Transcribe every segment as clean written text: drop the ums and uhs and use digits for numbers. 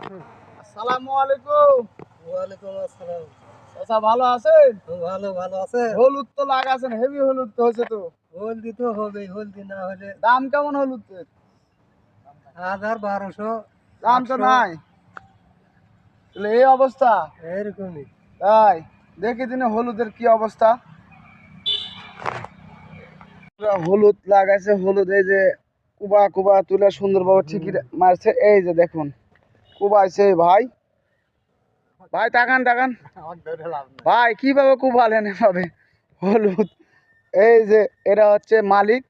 আসসালামু আলাইকুম। ওয়ালাইকুম আসসালাম। আচ্ছা, ভালো আছেন? ভালো ভালো আছে। হলুদ তো লাগাছেন, হেভি হলুদ তো হয়েছে তো। হলদি তো হবে, হলদি না হলে দাম কেমন হলুদের? 1000 1200 দাম তো 800 নাই, তাহলে এই অবস্থা। এরকমই। তাই দেখি দিনে হলুদের কি অবস্থা। পুরা হলুদ লাগাইছে, হলুদ এই যে কুবা কুবা তুলে সুন্দরভাবে ঠিকই মারছে। এই যে দেখুন কুবাইছে ভাই। ভাই তাকান তাকান ভাই, কিভাবে কুবালেন এভাবে হলুদ। এই যে এরা হচ্ছে মালিক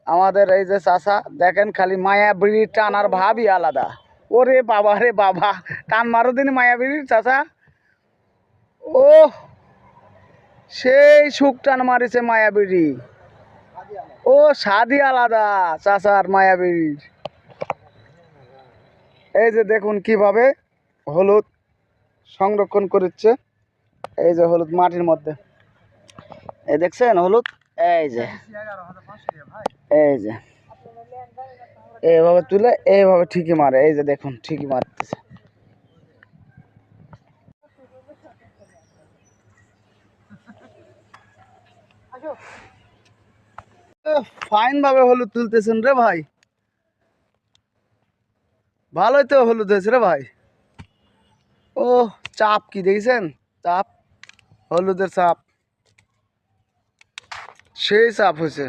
আমাদের, এই যে চাচা দেখেন, খালি মায়াবীর টানার ভাবই আলাদা। ওরে বাবা রে বাবা, টান মারো দিন মায়াবীর চাচা। ও সেই সুখ টান মারিছে মায়াবীরি। ও স্বাদই আলাদা চাচার মায়াবীর। এই যে দেখুন কিভাবে হলুদ সংরক্ষণ করছে। এই যে হলুদ মাটির মধ্যে, এই দেখছেন হলুদ। এই যে এই যে এইভাবে তুলে এইভাবে ঠিকই মারে। এই যে দেখুন ঠিকই মারতেছে। ফাইন ভাবে হলুদ তুলতেছেন রে ভাই, ভালোই তো হলুদ হয়েছে রে ভাই। ও চাপ কি দেখছেন, চাপ, হলুদের চাপ সেই চাপ হয়েছে।